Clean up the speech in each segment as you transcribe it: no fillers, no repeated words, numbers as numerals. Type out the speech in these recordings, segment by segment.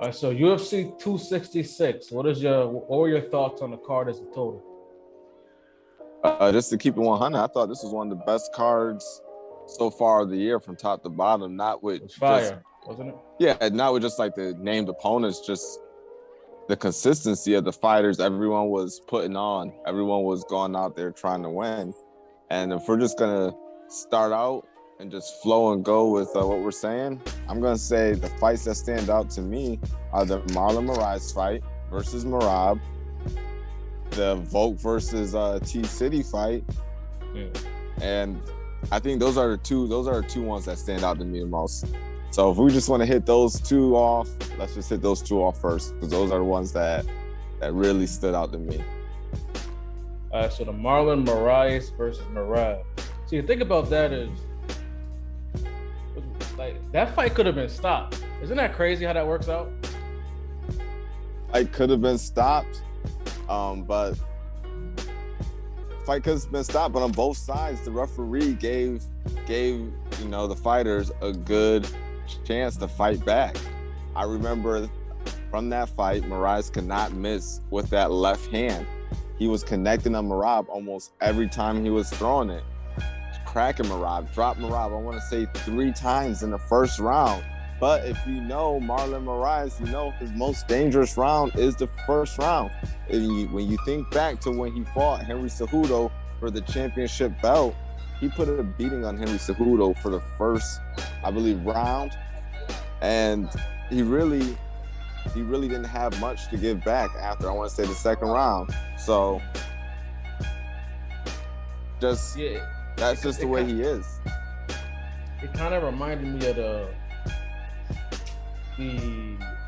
All right, so UFC 266. What were your thoughts on the card as a total? Just to keep it 100, I thought this was one of the best cards so far of the year from top to bottom. Not with It was just fire, wasn't it? yeah, not with just like the named opponents, just the consistency of the fighters everyone was putting on. Everyone was going out there trying to win. And if we're just gonna start out and just flow and go with what we're saying, I'm gonna say the fights that stand out to me are the Marlon Moraes fight versus Merab, the Volk versus T City fight, and I think those are the two ones that stand out to me the most. So if we just want to hit those two off, let's just hit those two off first, because those are the ones that really stood out to me. All right, so the Marlon Moraes versus Merab. See, the thing about that is, like, that fight could have been stopped. Isn't that crazy how that works out? Fight could have been stopped, but fight could have been stopped. But on both sides, the referee gave the fighters a good chance to fight back. I remember from that fight, Moraes could not miss with that left hand. He was connecting on Merab almost every time he was throwing it. Cracking Merab, dropped Merab, I want to say 3 times in the first round. But if you know Marlon Moraes, you know his most dangerous round is the first round. When you think back to when he fought Henry Cejudo for the championship belt, he put a beating on Henry Cejudo for the first, I believe, round. And he really didn't have much to give back after, I want to say, the second round. So that's just the way he is. It kind of reminded me of the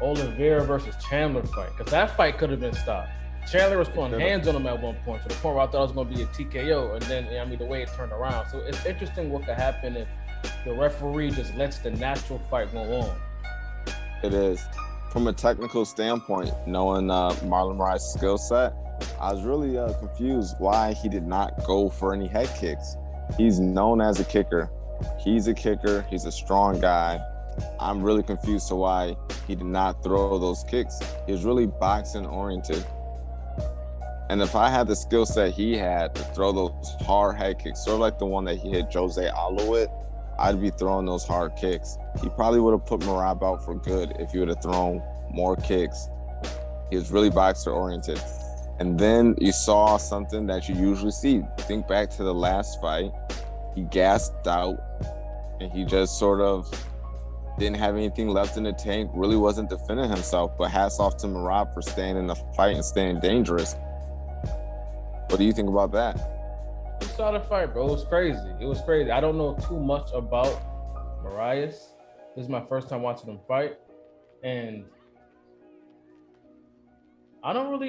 Oliveira versus Chandler fight, because that fight could have been stopped. Chandler was putting hands on him at one point, to the point where I thought it was going to be a TKO, and then, the way it turned around. So it's interesting what could happen if the referee just lets the natural fight go on. It is. From a technical standpoint, knowing Marlon Moraes' skill set, I was really confused why he did not go for any head kicks. He's known as a kicker. He's a kicker. He's a strong guy. I'm really confused to why he did not throw those kicks. He was really boxing oriented. And if I had the skill set he had to throw those hard head kicks, sort of like the one that he hit Jose Aldo with, I'd be throwing those hard kicks. He probably would have put Merab out for good if he would have thrown more kicks. He was really boxer oriented. And then you saw something that you usually see. Think back to the last fight. He gassed out and he just sort of didn't have anything left in the tank, really wasn't defending himself. But hats off to Merab for staying in the fight and staying dangerous. What do you think about that? You saw the fight, bro. It was crazy. I don't know too much about Moraes. This is my first time watching him fight. And I know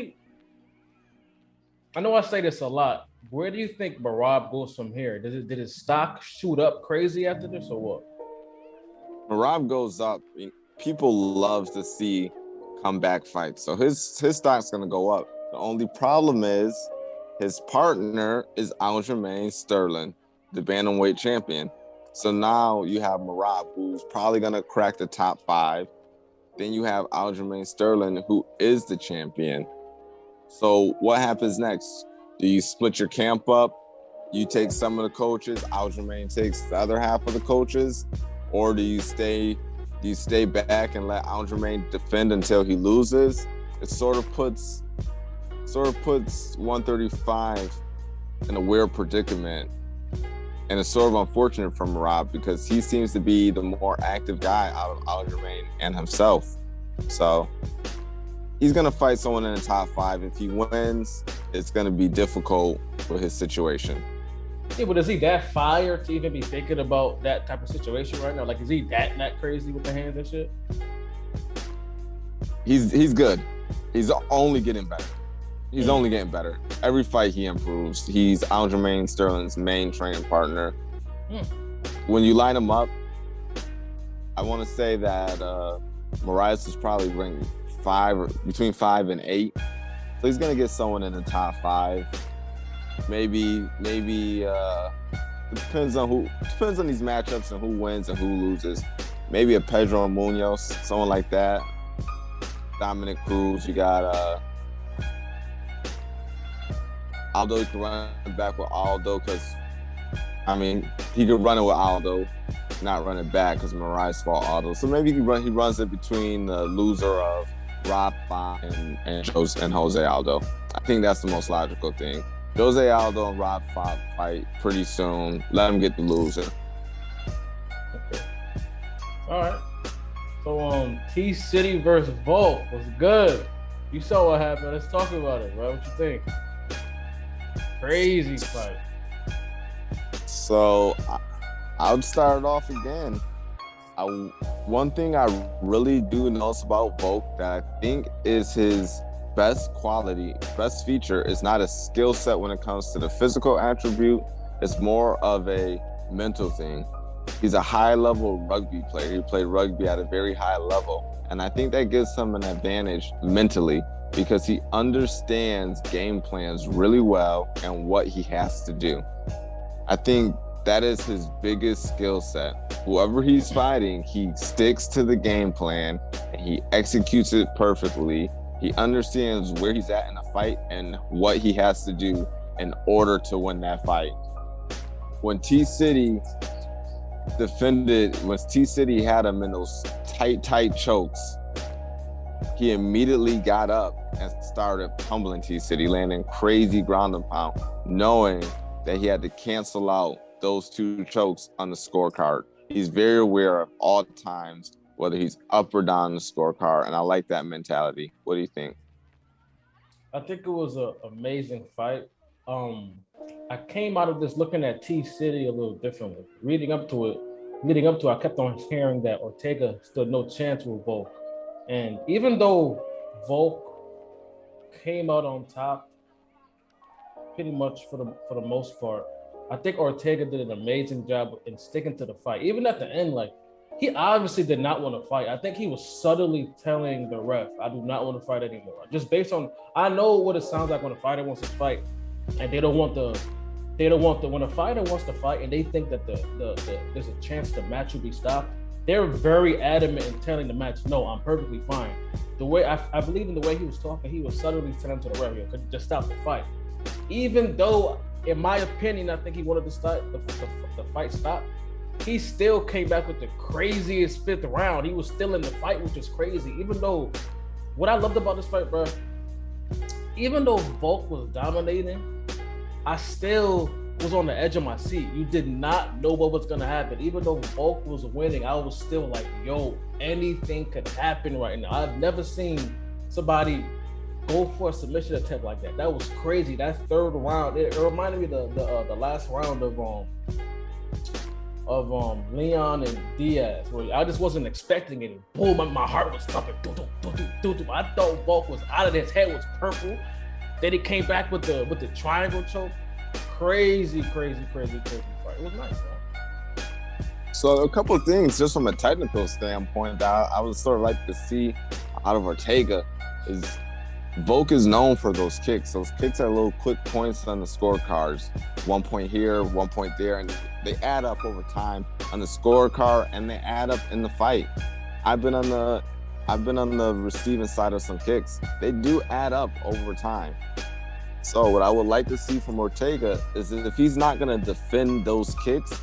I say this a lot. Where do you think Merab goes from here? Did his stock shoot up crazy after this or what? Merab goes up. People love to see comeback fights. So his stock's going to go up. The only problem is his partner is Aljamain Sterling, the bantamweight champion. So now you have Merab, who's probably going to crack the top 5. Then you have Aljamain Sterling, who is the champion. So what happens next? Do you split your camp up? You take some of the coaches, Aljamain takes the other half of the coaches, or do you stay back and let Aljamain defend until he loses? It sort of puts 135 in a weird predicament. And it's sort of unfortunate for Merab because he seems to be the more active guy out of Aljamain and himself. So he's going to fight someone in the top 5. If he wins, it's going to be difficult for his situation. Yeah, but is he that fired to even be thinking about that type of situation right now? Like, is he that crazy with the hands and shit? He's good. He's only getting better. He's only getting better. Every fight he improves. He's Aljamain Sterling's main training partner. When you line him up, I want to say that Moraes is probably ranked between 5 and 8. So he's gonna get someone in the top 5. Maybe depends on these matchups and who wins and who loses. Maybe a Pedro Munoz, someone like that. Dominic Cruz. You got Aldo. You can run back with Aldo because, I mean, he could run it with Aldo, not run it back because Marias fought Aldo. So maybe he runs it between the loser of Rob Font and Jose Aldo. I think that's the most logical thing. Jose Aldo and Rob Font fight pretty soon. Let him get the loser. Okay. All right. So T City versus Volk was good. You saw what happened. Let's talk about it, bro. What you think? Crazy fight. So I would start it off again. One thing I really do notice about Volk that I think is his best quality, best feature is not a skill set when it comes to the physical attribute. It's more of a mental thing. He's a high-level rugby player. He played rugby at a very high level. And I think that gives him an advantage mentally because he understands game plans really well and what he has to do. I think that is his biggest skill set. Whoever he's fighting, he sticks to the game plan and he executes it perfectly. He understands where he's at in a fight and what he has to do in order to win that fight. When T City had him in those tight chokes, he immediately got up and started pummeling T City, landing crazy ground and pound, knowing that he had to cancel out those 2 chokes on the scorecard. He's very aware of all times, whether he's up or down the scorecard, and I like that mentality. What do you think? I think it was an amazing fight. I came out of this looking at T City a little differently. Leading up to it, I kept on hearing that Ortega stood no chance with Volk. And even though Volk came out on top, pretty much for the most part, I think Ortega did an amazing job in sticking to the fight. Even at the end, like, he obviously did not want to fight. I think he was subtly telling the ref, I do not want to fight anymore. Just based on, I know what it sounds like when a fighter wants to fight and when a fighter wants to fight and they think that there's a chance the match will be stopped, they're very adamant in telling the match, no, I'm perfectly fine. The way, I believe in the way he was talking, he was subtly telling to the ref, could just stop the fight. Even though, in my opinion, I think he wanted to start the fight stop, he still came back with the craziest 5th round. He was still in the fight, which is crazy. Even though, what I loved about this fight, bro, even though Volk was dominating, I still was on the edge of my seat. You did not know what was going to happen. Even though Volk was winning, I was still like, yo, anything could happen right now. I've never seen somebody go for a submission attempt like that. That was crazy. That 3rd round, it reminded me of the last round of Leon and Diaz, where I just wasn't expecting it. Boom, my heart was thumping. I thought Volk was out of his head, was purple. Then he came back with the triangle choke. Crazy fight. It was nice, man. So a couple of things, just from a technical standpoint, that I would sort of like to see out of Ortega is Volk is known for those kicks. Those kicks are little quick points on the scorecards. 1 point here, 1 point there, and they add up over time on the scorecard, and they add up in the fight. I've been on the receiving side of some kicks. They do add up over time. So what I would like to see from Ortega is that if he's not going to defend those kicks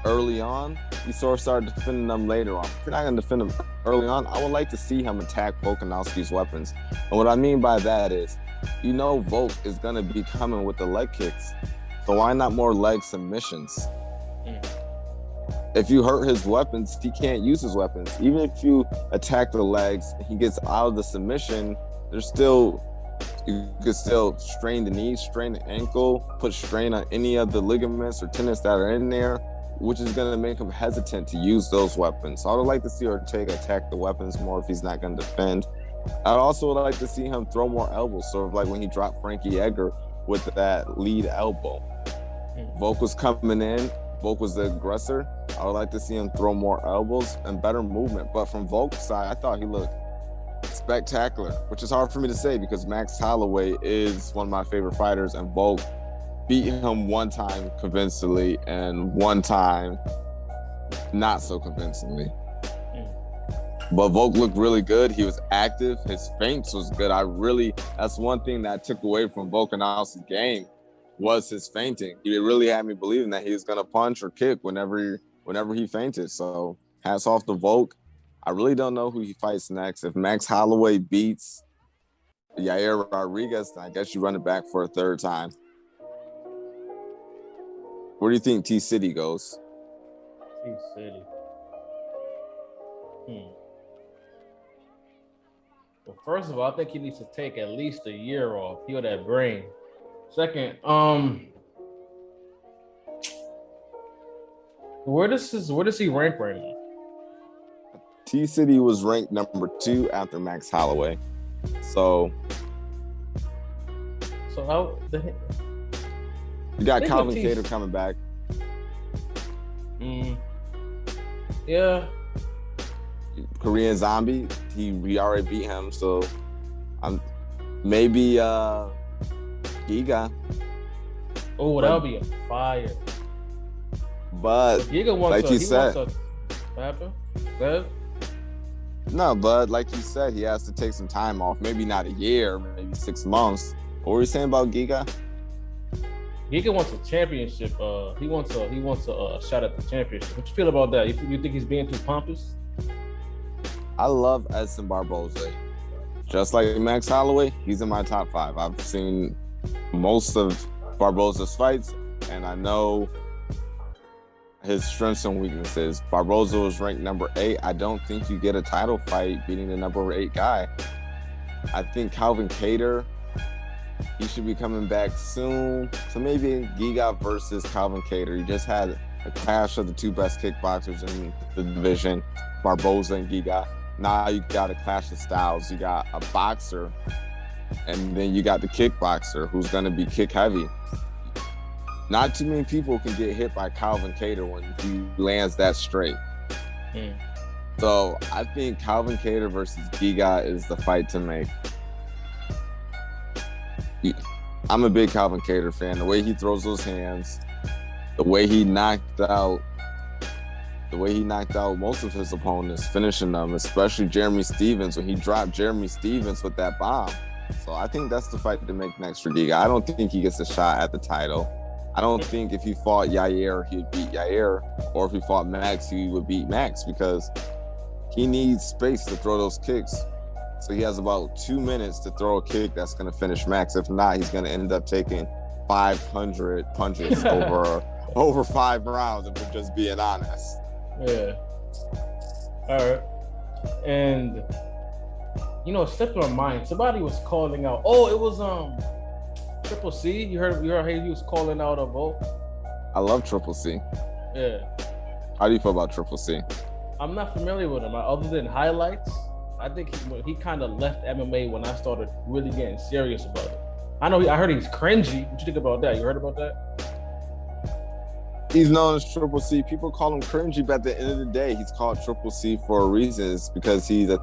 early on, he sort of start defending them later on. If you're not going to defend them early on, I would like to see him attack Volkanovski's weapons. And what I mean by that is, Volk is going to be coming with the leg kicks. So why not more leg submissions? If you hurt his weapons, he can't use his weapons. Even if you attack the legs, he gets out of the submission, you could still strain the knee, strain the ankle, put strain on any of the ligaments or tendons that are in there, which is going to make him hesitant to use those weapons. So I would like to see Ortega attack the weapons more if he's not going to defend. I'd also like to see him throw more elbows, sort of like when he dropped Frankie Edgar with that lead elbow. Volk was coming in. Volk was the aggressor. I would like to see him throw more elbows and better movement. But from Volk's side, I thought he looked spectacular, which is hard for me to say because Max Holloway is one of my favorite fighters, and Volk beat him one time convincingly and one time not so convincingly. But Volk looked really good. He was active. His feints was good. That's one thing that I took away from Volkanovski's game was his feinting. He really had me believing that he was going to punch or kick whenever he feinted. So hats off to Volk. I really don't know who he fights next. If Max Holloway beats Yair Rodriguez, then I guess you run it back for a third time. Where do you think T-City goes? T-City. Well, first of all, I think he needs to take at least a year off, heal that brain. Second, where does he rank right now? T-City was ranked number 2 after Max Holloway. So how you got Calvin Kattar coming back. Yeah. Korean Zombie, we already beat him, so maybe Giga. Oh, that'll be a fire. But Giga wants like you said, what happened? Good. No, but like you said, he has to take some time off. Maybe not a year, maybe 6 months. What were you saying about Giga? Giga wants a championship. He wants a shot at the championship. What you feel about that? You think he's being too pompous? I love Edson Barboza. Just like Max Holloway, he's in my top 5. I've seen most of Barboza's fights, and I know his strengths and weaknesses. Barboza was ranked number 8. I don't think you get a title fight beating the number 8 guy. I think Calvin Kattar, he should be coming back soon. So maybe Giga versus Calvin Kattar. You just had a clash of the 2 best kickboxers in the division, Barboza and Giga. Now you got a clash of styles. You got a boxer, and then you got the kickboxer who's going to be kick heavy. Not too many people can get hit by Calvin Kattar when he lands that straight. So I think Calvin Kattar versus Giga is the fight to make. I'm a big Calvin Kattar fan. The way he throws those hands, the way he knocked out most of his opponents, finishing them, especially Jeremy Stephens, when he dropped Jeremy Stephens with that bomb. So I think that's the fight to make next for Giga. I don't think he gets a shot at the title. I don't think if he fought Yair, he'd beat Yair, or if he fought Max, he would beat Max, because he needs space to throw those kicks. So he has about 2 minutes to throw a kick that's going to finish Max. If not, he's going to end up taking 500 punches over 5 rounds, if we're just being honest. Yeah. All right. And it slipped my mind. Somebody was calling out. Oh, it was Triple C. You heard how he was calling out a Volk? I love Triple C. Yeah. How do you feel about Triple C? I'm not familiar with him. Other than highlights, I think he kind of left MMA when I started really getting serious about it. I heard he's cringy. What you think about that? You heard about that? He's known as Triple C. People call him cringy, but at the end of the day, he's called Triple C for a reason. It's because he's a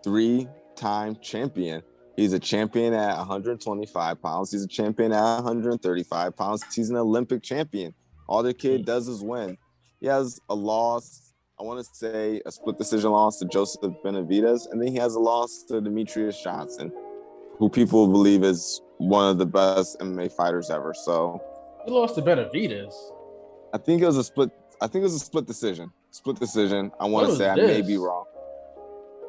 three-time champion. He's a champion at 125 pounds. He's a champion at 135 pounds. He's an Olympic champion. All the kid does is win. He has a loss, I want to say a split decision loss to Joseph Benavidez, and then he has a loss to Demetrius Johnson, who people believe is one of the best MMA fighters ever. So he lost to Benavidez. I think it was a split decision. Split decision. I want to say I may be wrong.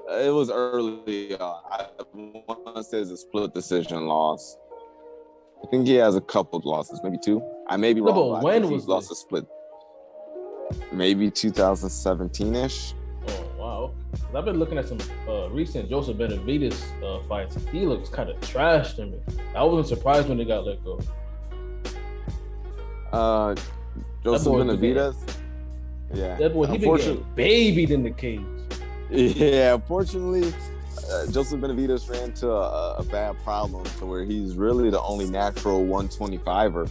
It was early on. I want to say it's a split decision loss. I think he has a couple losses, maybe 2. I may be wrong. No, but when was lost a split? Maybe 2017-ish. Oh, wow. I've been looking at some recent Joseph Benavidez fights. He looks kind of trash to me. I wasn't surprised when they got let go. Joseph Benavidez? Yeah. That boy, he been getting babied in the cage. Yeah, unfortunately, Joseph Benavidez ran into a bad problem to where he's really the only natural 125er.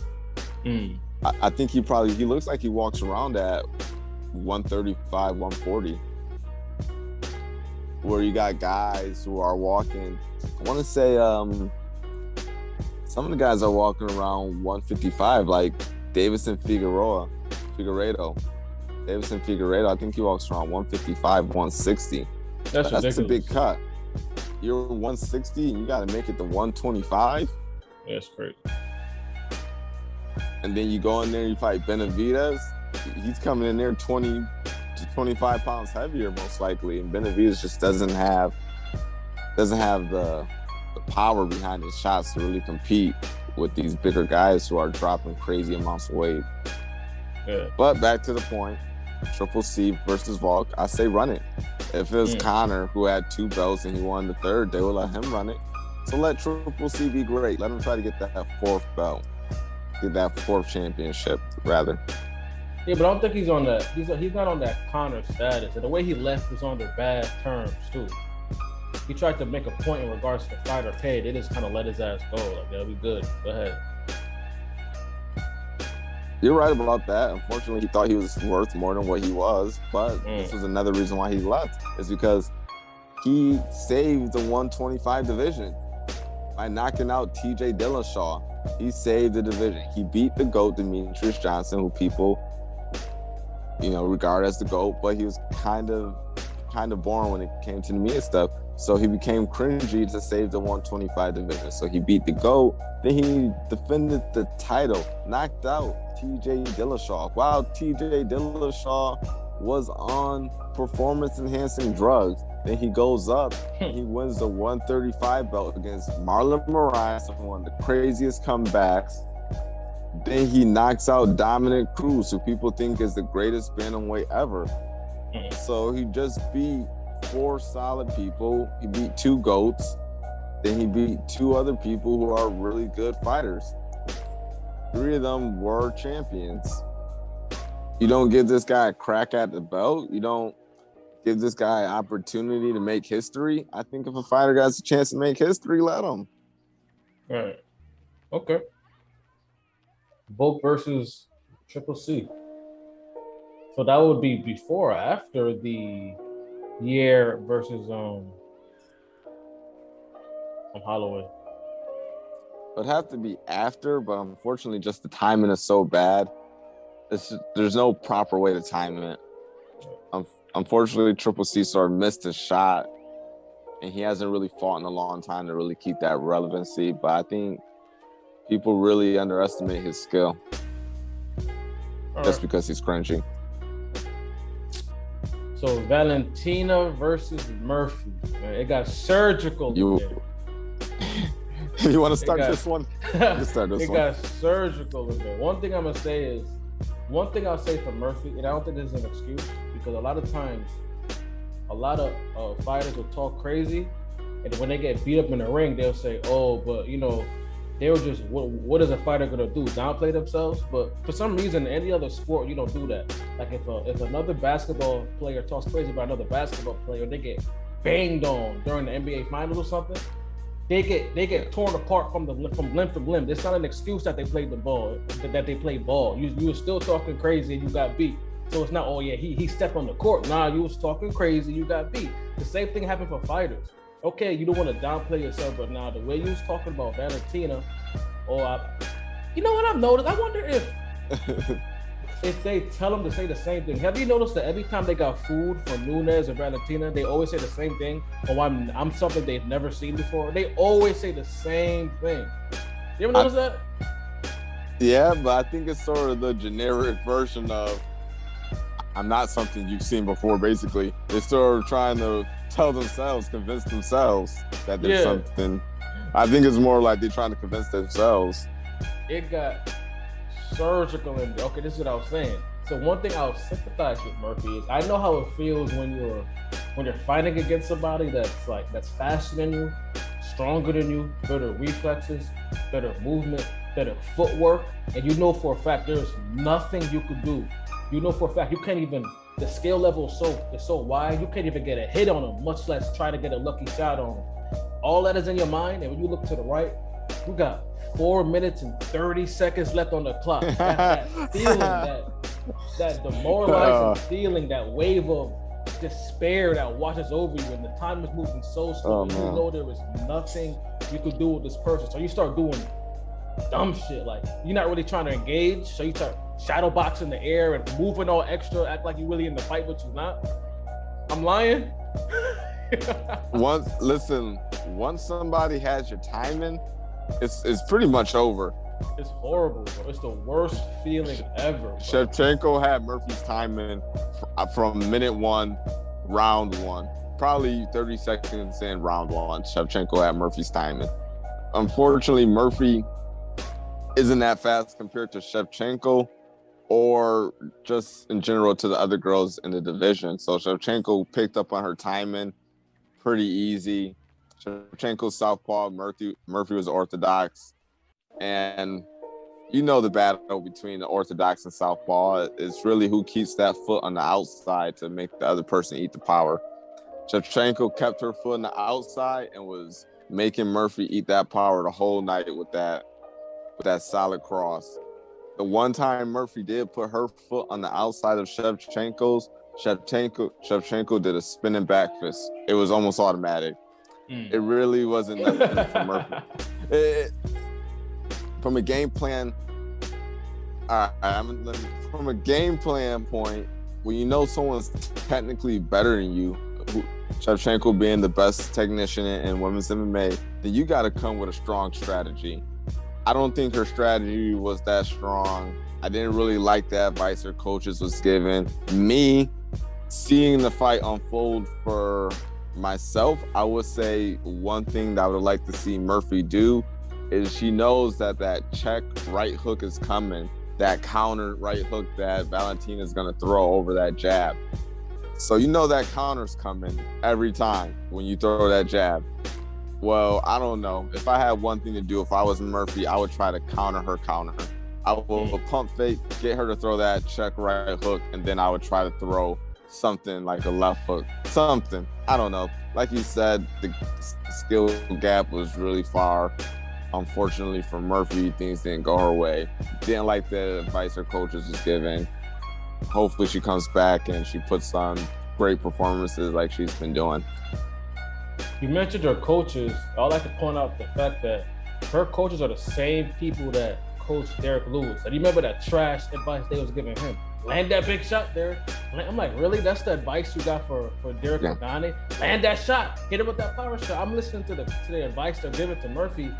I think he looks like he walks around at 135, 140. Where you got guys who are walking, I want to say some of the guys are walking around 155, like Davison Figueiredo. Davidson Figueiredo, I think he walks around 155, 160. That's ridiculous. A big cut. You're 160 and you got to make it to 125. That's crazy. And then you go in there and you fight Benavidez. He's coming in there 20 to 25 pounds heavier, most likely. And Benavidez just doesn't have the power behind his shots to really compete with these bigger guys who are dropping crazy amounts of weight. Yeah. But back to the point, Triple C versus Volk, I say run it. If it was Conor who had 2 belts and he won the 3rd, they would let him run it. So let Triple C be great. Let him try to get that 4th belt. Get that 4th championship, rather. Yeah, but I don't think he's on that. He's not on that Conor status. And the way he left was under bad terms, too. He tried to make a point in regards to the fighter pay. They just kind of let his ass go. Like, that'll be good. Go ahead. You're right about that. Unfortunately, he thought he was worth more than what he was. But this was another reason why he left. Is because he saved the 125 division by knocking out TJ Dillashaw. He saved the division. He beat the GOAT, Demetrius Johnson, who people, regard as the GOAT, but he was kind of boring when it came to the media stuff. So he became cringy to save the 125 division. So he beat the GOAT. Then he defended the title, knocked out TJ Dillashaw. While TJ Dillashaw was on performance-enhancing drugs. Then he goes up and he wins the 135 belt against Marlon Moraes, one of the craziest comebacks. Then he knocks out Dominic Cruz, who people think is the greatest bantamweight ever. So he just beat 4 solid people. He beat 2 GOATs. Then he beat 2 other people who are really good fighters. 3 of them were champions. You don't give this guy a crack at the belt. You don't give this guy an opportunity to make history. I think if a fighter has a chance to make history, let him. All right. Okay. Volk versus Triple C. So that would be before or after the Yair versus Holloway. It would have to be after, but unfortunately, just the timing is so bad. There's no proper way to time it. Unfortunately, Triple C sort of missed his shot, and he hasn't really fought in a long time to really keep that relevancy. But I think people really underestimate his skill just because he's cringy. So Valentina versus Murphy. Man, it got surgical. You want to start this one? Start this it one. Got surgical in there. One thing I'll say for Murphy, and I don't think this is an excuse, because a lot of times, a lot of fighters will talk crazy, and when they get beat up in the ring, they'll say, "Oh, but they were just what is a fighter gonna do? Downplay themselves?" But for some reason, in any other sport, you don't do that. Like if another basketball player talks crazy about another basketball player, they get banged on during the NBA Finals or something. They get torn apart from limb to limb. It's not an excuse that they played the ball, that they played ball. You were still talking crazy and you got beat. So it's not, oh yeah, he stepped on the court. Nah, you was talking crazy, you got beat. The same thing happened for fighters. Okay, you don't want to downplay yourself, but now the way you was talking about Valentina, you know what I've noticed? I wonder if they tell them to say the same thing. Have you noticed that every time they got food from Nunes or Valentina, they always say the same thing? Oh, I'm something they've never seen before. They always say the same thing. You ever notice that? Yeah, but I think it's sort of the generic version of I'm not something you've seen before, basically. They're sort of trying to convince themselves that there's something. I think it's more like they're trying to convince themselves. It got surgical in there. Okay, this is what I was saying. So one thing I'll sympathize with Murphy is I know how it feels when you're fighting against somebody that's faster than you, stronger than you, better reflexes, better movement, better footwork, and you know for a fact there's nothing you could do. You know for a fact you can't even. The skill level is so wide, you can't even get a hit on him, much less try to get a lucky shot on him. All that is in your mind, and when you look to the right, you got 4 minutes and 30 seconds left on the clock. That feeling, that demoralizing feeling, that wave of despair that washes over you, and the time is moving so slow. You know there is nothing you could do with this person. So you start doing dumb shit. Like, you're not really trying to engage, so you start shadow box in the air and moving all extra, act like you really in the fight, but you're not. I'm lying. Once somebody has your timing, it's pretty much over. It's horrible, bro. It's the worst feeling ever, bro. Shevchenko had Murphy's timing from minute 1, round 1. Probably 30 seconds in round 1. Shevchenko had Murphy's timing. Unfortunately, Murphy isn't that fast compared to Shevchenko or just in general to the other girls in the division. So Shevchenko picked up on her timing pretty easy. Shevchenko's southpaw, Murphy was orthodox. And you know the battle between the orthodox and southpaw is really who keeps that foot on the outside to make the other person eat the power. Shevchenko kept her foot on the outside and was making Murphy eat that power the whole night with that solid cross. The one time Murphy did put her foot on the outside of Shevchenko's, Shevchenko did a spinning back fist. It was almost automatic. It really wasn't nothing for Murphy. From a game plan, from a game plan point, when you know someone's technically better than you, Shevchenko being the best technician in women's MMA, then you got to come with a strong strategy. I don't think her strategy was that strong. I didn't really like the advice her coaches was giving. Me, seeing the fight unfold for myself, I would say one thing that I would like to see Murphy do is she knows that check right hook is coming, that counter right hook that Valentina's going to throw over that jab. So you know that counter's coming every time when you throw that jab. Well, I don't know. If I had one thing to do, if I was Murphy, I would try to counter her. I will pump fake, get her to throw that check right hook, and then I would try to throw something like a left hook. Something. I don't know. Like you said, the skill gap was really far. Unfortunately for Murphy, things didn't go her way. Didn't like the advice her coaches was giving. Hopefully she comes back and she puts on great performances like she's been doing. You mentioned her coaches. I'd like to point out the fact that her coaches are the same people that coach Derek Lewis. Do you remember that trash advice they was giving him? Land that big shot there. I'm like, really? That's the advice you got for Derek Lugani? Land that shot. Hit him with that power shot. I'm listening to the advice they're giving to Murphy.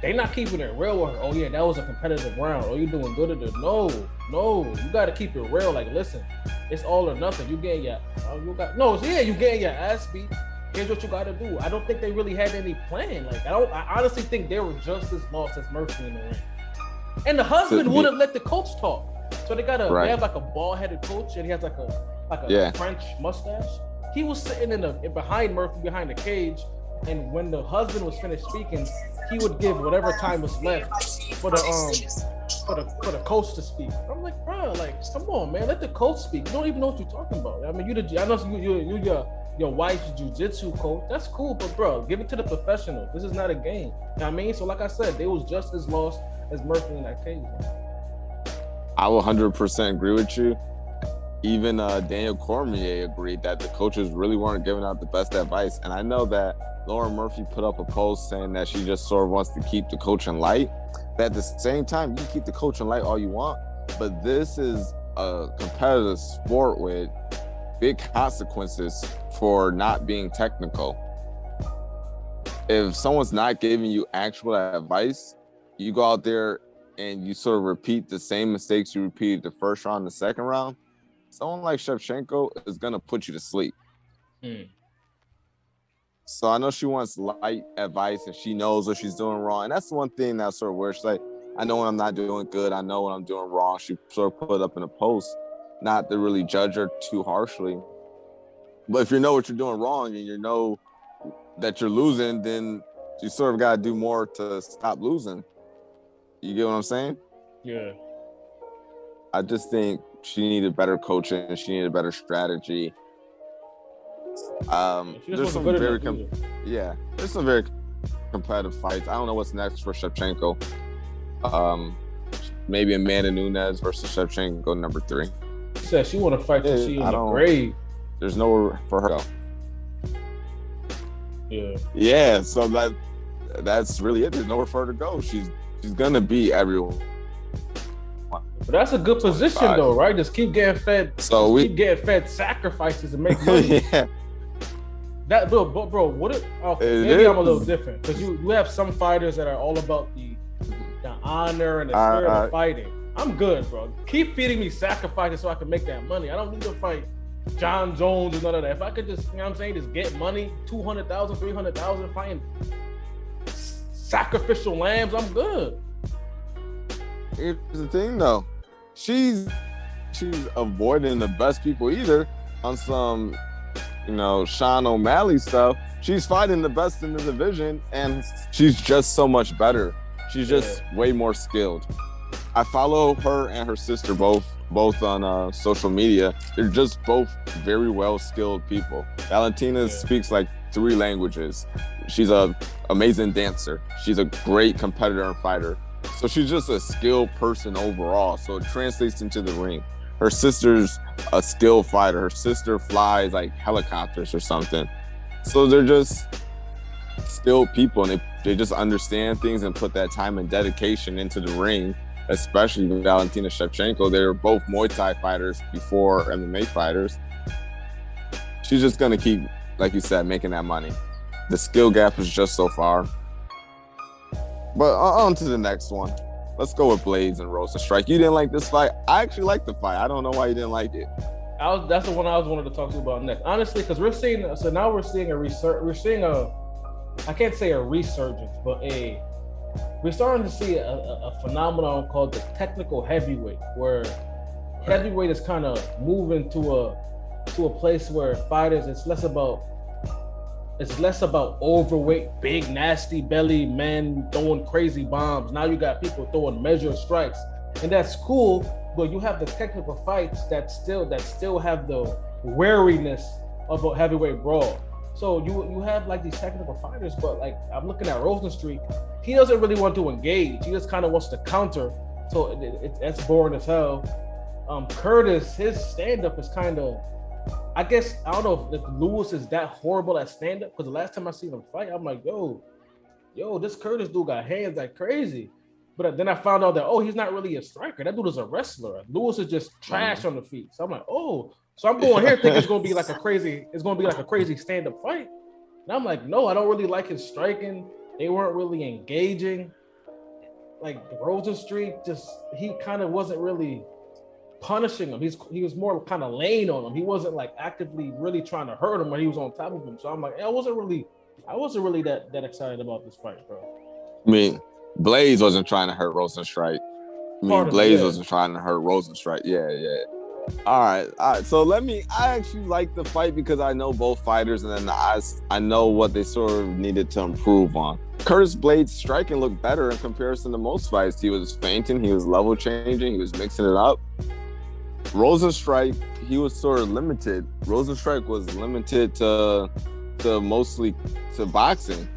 They not keeping it real with her. Oh yeah, that was a competitive round. Oh, you doing good at it? No. You got to keep it real. Like, listen, it's all or nothing. You getting your ass beat. Here's what you got to do. I don't think they really had any plan. Like, I honestly think they were just as lost as Murphy in the ring. And the husband wouldn't let the coach talk. So they they have like a bald-headed coach, and he has like a French mustache. He was sitting behind Murphy, behind the cage, and when the husband was finished speaking, he would give whatever time was left for the coach to speak. I'm like, bro, like, come on, man, let the coach speak. You don't even know what you're talking about. I mean, I know you your wife's jiu-jitsu coach. That's cool, but bro, give it to the professionals. This is not a game. You know what I mean? So like I said, they was just as lost as Murphy in that cage. I will 100% agree with you. Even Daniel Cormier agreed that the coaches really weren't giving out the best advice. And I know that Lauren Murphy put up a post saying that she just sort of wants to keep the coaching light. But at the same time, you can keep the coaching light all you want, but this is a competitive sport with big consequences for not being technical. If someone's not giving you actual advice, you go out there and you sort of repeat the same mistakes you repeated the first round, the second round, someone like Shevchenko is going to put you to sleep. So I know she wants light advice and she knows what she's doing wrong. And that's the one thing that's sort of weird. She's like, I know when I'm not doing good. I know when I'm doing wrong. She sort of put up in a post, not to really judge her too harshly. But if you know what you're doing wrong and you know that you're losing, then you sort of got to do more to stop losing. You get what I'm saying? Yeah. I just think she needed better coaching. She needed better strategy. There's some very competitive fights. I don't know what's next for Shevchenko. Maybe Amanda Nunes versus Shevchenko number 3. She said she want to fight till she in the grave. There's nowhere for her to go. Yeah. Yeah. So that's really it. There's nowhere for her to go. She's She's gonna beat everyone. But that's a good position though, right? Just keep getting fed. Keep getting fed sacrifices and make money. Yeah. That bro, what if maybe I'm a little different because you have some fighters that are all about the honor and the spirit of fighting. I'm good, bro. Keep feeding me sacrifices so I can make that money. I don't need to fight John Jones and none of that. If I could just, you know what I'm saying, just get money, 200,000, 300,000, fighting sacrificial lambs, I'm good. Here's the thing though. She's avoiding the best people either on some, Sean O'Malley stuff. She's fighting the best in the division and she's just so much better. She's just way more skilled. I follow her and her sister both on social media. They're just both very well skilled people. Valentina speaks like 3 languages. She's an amazing dancer. She's a great competitor and fighter. So she's just a skilled person overall. So it translates into the ring. Her sister's a skilled fighter. Her sister flies like helicopters or something. So they're just skilled people, and they just understand things and put that time and dedication into the ring, especially Valentina Shevchenko. They were both Muay Thai fighters before MMA fighters. She's just going to keep, like you said, making that money. The skill gap is just so far. But on to the next one. Let's go with Blades and Rosenstrike. You didn't like this fight? I actually like the fight. I don't know why you didn't like it. That's the one I was wanted to talk to you about next. Honestly, because we're seeing I can't say a resurgence, but we're starting to see a phenomenon called the technical heavyweight, where heavyweight is kind of moving to a place where fighters, it's less about overweight, big, nasty belly men throwing crazy bombs. Now you got people throwing measured strikes, and that's cool. But you have the technical fights that still have the wariness of a heavyweight brawl. So you have like these technical fighters, but like I'm looking at Rosenstrike, he doesn't really want to engage. He just kind of wants to counter. So it's boring as hell. Curtis, his stand-up is kind of, I guess, I don't know if Lewis is that horrible at stand-up, because the last time I seen him fight, I'm like, yo, this Curtis dude got hands like crazy. But then I found out that, he's not really a striker. That dude is a wrestler. Lewis is just trash on the feet. So I'm like, so I'm going here thinking it's gonna be like a crazy stand-up fight. And I'm like, no, I don't really like his striking. They weren't really engaging. Like Rosenstrike, he kind of wasn't really punishing him. He was more kind of laying on him. He wasn't like actively really trying to hurt him when he was on top of him. So I'm like, I wasn't really that excited about this fight, bro. I mean, Blaze wasn't trying to hurt Rosenstrike. Blaze wasn't trying to hurt Rosenstrike. Yeah. All right. So I actually like the fight because I know both fighters, and then I know what they sort of needed to improve on. Curtis Blades' striking looked better in comparison to most fights. He was feinting, he was level changing, he was mixing it up. Rosenstrike, he was sort of limited. Rosenstrike was limited to mostly to boxing.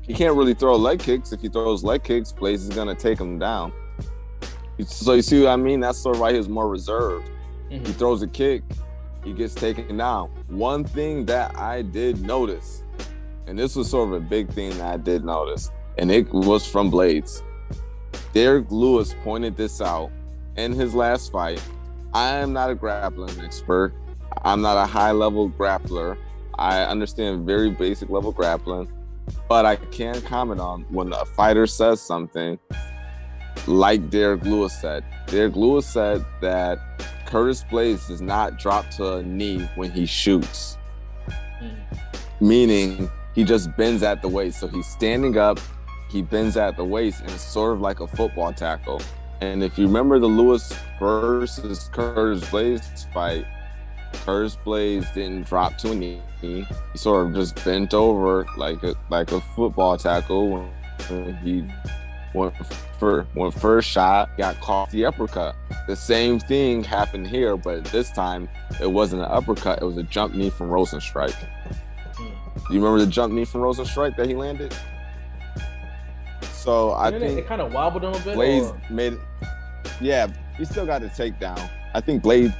He can't really throw leg kicks. If he throws leg kicks, Blaze is gonna take him down. So you see what I mean? That's sort of why he was more reserved. Mm-hmm. He throws a kick, he gets taken down. One thing that I did notice, and this was sort of a big thing that I did notice, and it was from Blades. Derek Lewis pointed this out in his last fight. I am not a grappling expert. I'm not a high-level grappler. I understand very basic level grappling, but I can comment on when a fighter says something like Derek Lewis said. Derek Lewis said that Curtis Blades does not drop to a knee when he shoots. Meaning he just bends at the waist. So he's standing up, he bends at the waist, and it's sort of like a football tackle. And if you remember the Lewis versus Curtis Blades fight, Curtis Blades didn't drop to a knee. He sort of just bent over like a football tackle when he went first shot, got caught the uppercut. The same thing happened here, but this time it wasn't an uppercut, it was a jump knee from Rosenstrike. Do you remember the jump knee from Rosenstrike that he landed? So I think it kind of wobbled him a bit. Blades made it. Yeah, he still got the takedown. I think Blades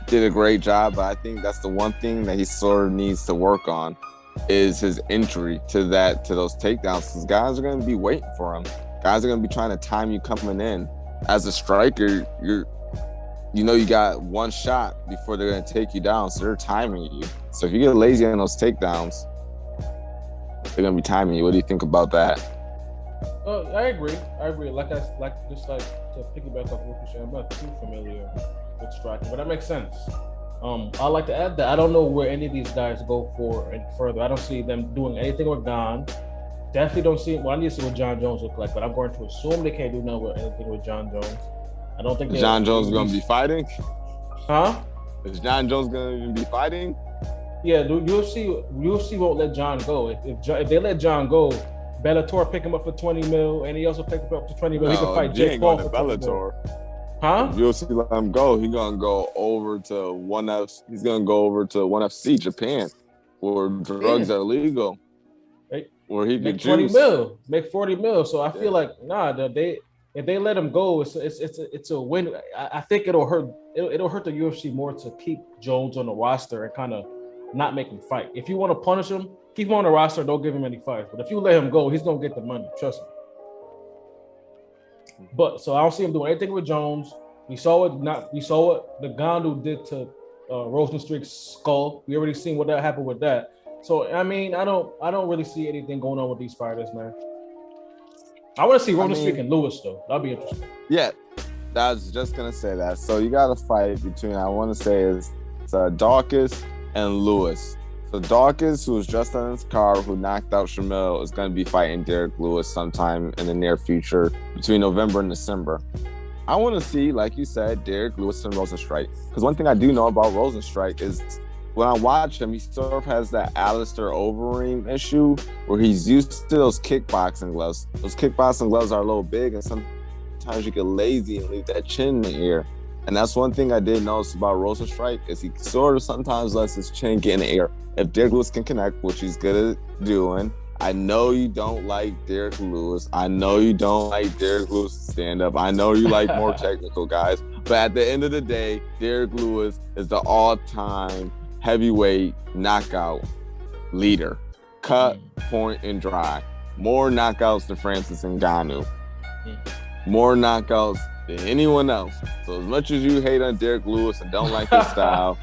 did a great job, but I think that's the one thing that he sort of needs to work on is his entry to those takedowns. Because guys are going to be waiting for him. Guys are gonna be trying to time you coming in. As a striker, you got one shot before they're gonna take you down, so they're timing you. So if you get lazy on those takedowns, they're gonna be timing you. What do you think about that? I agree. Just like to piggyback off what you're saying. I'm not too familiar with striking, but that makes sense. I like to add that I don't know where any of these guys go for any further. I don't see them doing anything with Gon. Definitely don't see. Well, I need to see what John Jones look like, but I'm going to assume they can't do anything with John Jones. I don't think John Jones is gonna be fighting. Huh? Is John Jones gonna be fighting? Yeah, the UFC won't let John go. If they let John go, Bellator pick him up for 20 mil, and he also pick him up for 20 mil. He can fight Jake Paul for Bellator. Huh? If UFC let him go, he's gonna go over to He's gonna go over to ONE FC Japan, where drugs are legal. Where he make could 20 mil, make 40 mil. So I feel like if they let him go, it's a win. I think it'll hurt the UFC more to keep Jones on the roster and kind of not make him fight. If you want to punish him, keep him on the roster, don't give him any fights. But if you let him go, he's gonna get the money. Trust me. But so I don't see him doing anything with Jones. We saw what the Gandu did to Rosenstrick's skull. We already seen what that happened with that. So I mean, I don't really see anything going on with these fighters, man. I want to see Rosenstrick and Lewis though. That'd be interesting. Yeah, I was just gonna say that. So you got a fight between Dawkins and Lewis. So Dawkins, who was just on his card, who knocked out Shamil, is going to be fighting Derek Lewis sometime in the near future between November and December. I want to see, like you said, Derek Lewis and Rosenstrike. Because one thing I do know about Rosenstrike is when I watch him, he sort of has that Alistair Overeem issue where he's used to those kickboxing gloves. Those kickboxing gloves are a little big, and sometimes you get lazy and leave that chin in the air. And that's one thing I did notice about Rosenstrike is he sort of sometimes lets his chin get in the air. If Derek Lewis can connect, which he's good at doing, I know you don't like Derek Lewis. I know you don't like Derek Lewis stand-up. I know you like more technical guys. But at the end of the day, Derek Lewis is the all-time heavyweight knockout leader. Cut, point, and dry. More knockouts than Francis Ngannou. More knockouts than anyone else. So as much as you hate on Derek Lewis and don't like his style,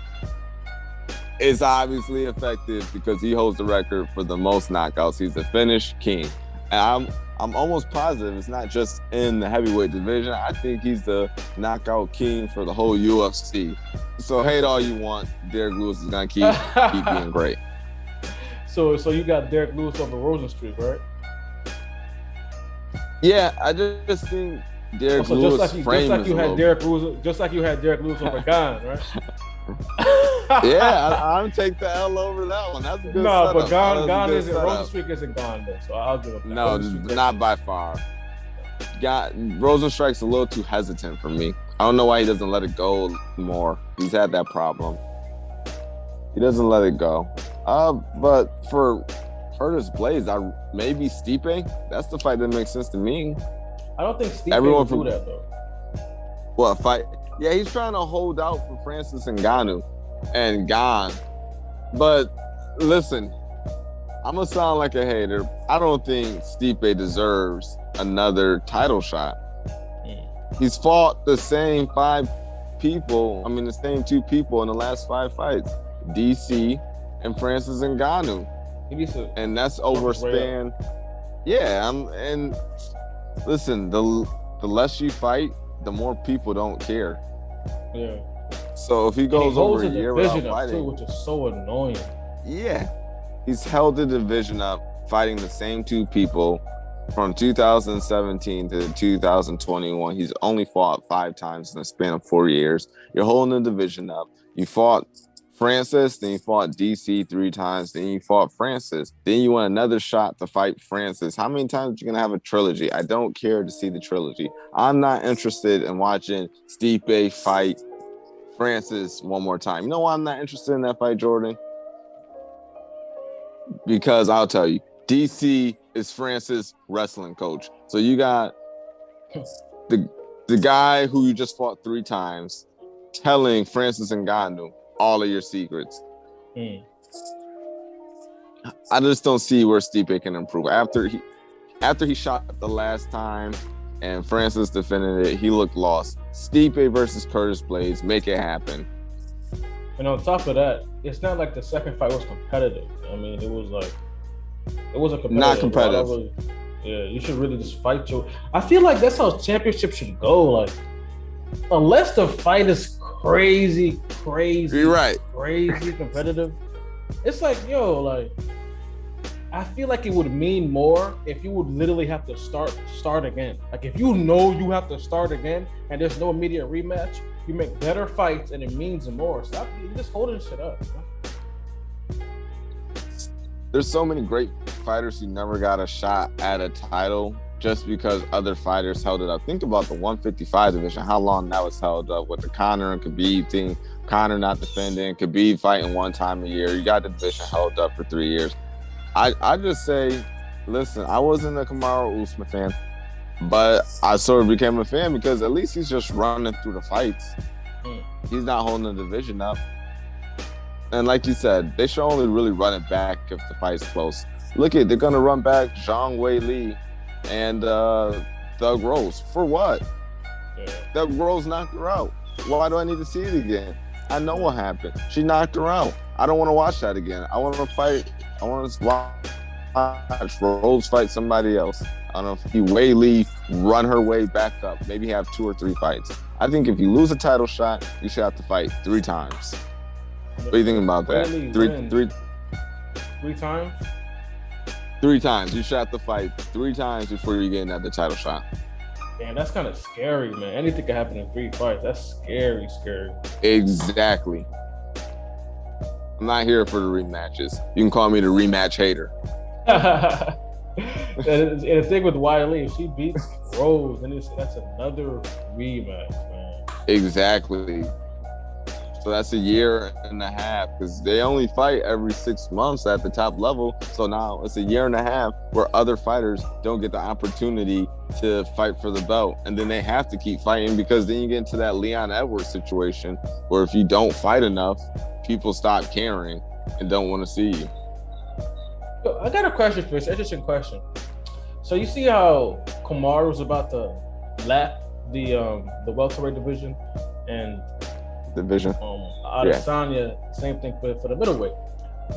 it's obviously effective because he holds the record for the most knockouts. He's the finish king. And I'm almost positive it's not just in the heavyweight division. I think he's the knockout king for the whole UFC. So hate all you want. Derek Lewis is gonna keep being great. So you got Derek Lewis over Rosenstruck, right? Yeah, I just think Derek Lewis just like you had Derek Lewis over Gon, right? Yeah, I'll take the L over that one. That's a good setup. But Gon isn't. Rosenstruck isn't gone though, so I'll give it. No, not by far. Rosenstrike's a little too hesitant for me. I don't know why he doesn't let it go more. He's had that problem. He doesn't let it go. But for Curtis Blades, maybe Stipe. That's the fight that makes sense to me. I don't think Stipe will do that though. What fight? Yeah, he's trying to hold out for Francis Ngannou and Gon. But listen, I'm going to sound like a hater. I don't think Stipe deserves another title shot. He's fought the same two people in the last 5 fights. DC and Francis Ngannou. And that's over a span. Yeah, and listen, the less you fight, the more people don't care. Yeah. So if he goes over a year without fighting, too, which is so annoying. Yeah, he's held the division up, fighting the same 2 people from 2017 to 2021. He's only fought 5 times in the span of 4 years. You're holding the division up. You fought Francis, then you fought DC 3 times, then you fought Francis. Then you want another shot to fight Francis. How many times are you going to have a trilogy? I don't care to see the trilogy. I'm not interested in watching Stipe fight Francis one more time. You know why I'm not interested in that fight, Jordan? Because I'll tell you, DC is Francis' wrestling coach. So you got the guy who you just fought 3 times telling Francis Ngannou all of your secrets. I just don't see where Stipe can improve. After After he shot the last time and Francis defended it, he looked lost. Stipe versus Curtis Blades, make it happen. And on top of that, it's not like the second fight was competitive. I mean, it was a competitive. Not competitive. Yeah, you should really just fight your. I feel like that's how championships should go. Like, unless the fight is crazy, You're right. crazy competitive, it's like, yo, like, I feel like it would mean more if you would literally have to start again. Like, if you know you have to start again and there's no immediate rematch, you make better fights and it means more. Stop just holding shit up. You know? There's so many great fighters who never got a shot at a title just because other fighters held it up. Think about the 155 division, how long that was held up with the Conor and Khabib thing. Conor not defending, Khabib fighting one time a year. You got the division held up for 3 years. I just say, listen, I wasn't a Kamaru Usman fan, but I sort of became a fan because at least he's just running through the fights. He's not holding the division up. And like you said, they should only really run it back if the fight's close. Look at, they're going to run back Zhang Weili and Thug Rose. For what? Yeah. Thug Rose knocked her out. Why do I need to see it again? I know what happened. She knocked her out. I don't want to watch that again. I want to fight. I want to watch Rose fight somebody else. I don't know if Weili run her way back up. Maybe have 2 or 3 fights. I think if you lose a title shot, you should have to fight 3 times. What do you think about that? Three times? 3 times. You should have to fight 3 times before you're getting at the title shot. Damn, that's kind of scary, man. Anything could happen in 3 fights. That's scary. Exactly. I'm not here for the rematches. You can call me the rematch hater. And the thing with Wiley, if she beats Rose, then that's another rematch, man. Exactly. So that's a year and a half because they only fight every 6 months at the top level. So now it's a year and a half where other fighters don't get the opportunity to fight for the belt. And then they have to keep fighting because then you get into that Leon Edwards situation where if you don't fight enough, people stop caring and don't want to see you. I got a question for you. It's an interesting question. So you see how Kamaru was about to lap the welterweight division and Adesanya, same thing for the middleweight.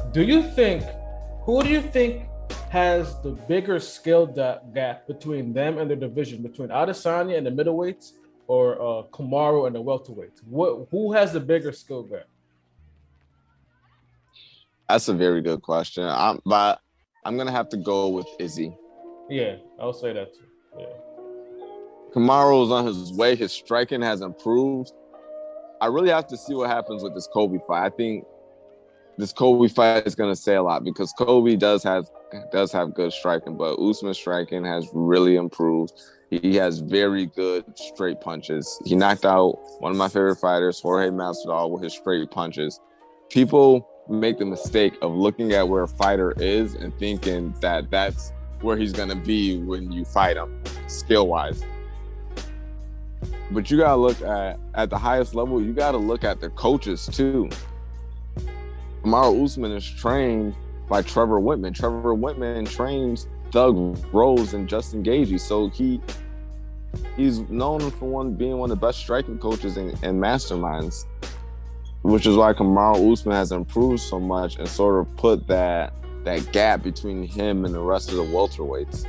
Who do you think has the bigger skill gap between them and their division, between Adesanya and the middleweights or Kamaru and the welterweights? Who has the bigger skill gap? That's a very good question. But I'm going to have to go with Izzy. Yeah, I'll say that too. Yeah. Kamaru's on his way. His striking has improved. I really have to see what happens with this Kobe fight. I think this Kobe fight is going to say a lot because Kobe does have good striking, but Usman's striking has really improved. He has very good straight punches. He knocked out one of my favorite fighters, Jorge Masvidal, with his straight punches. People make the mistake of looking at where a fighter is and thinking that that's where he's going to be when you fight him, skill-wise. But you got to look at the highest level, you got to look at their coaches too. Kamaru Usman is trained by Trevor Whitman. Trevor Whitman trains Thug Rose and Justin Gaethje. So he's known for being one of the best striking coaches and masterminds, which is why Kamaru Usman has improved so much and sort of put that gap between him and the rest of the welterweights.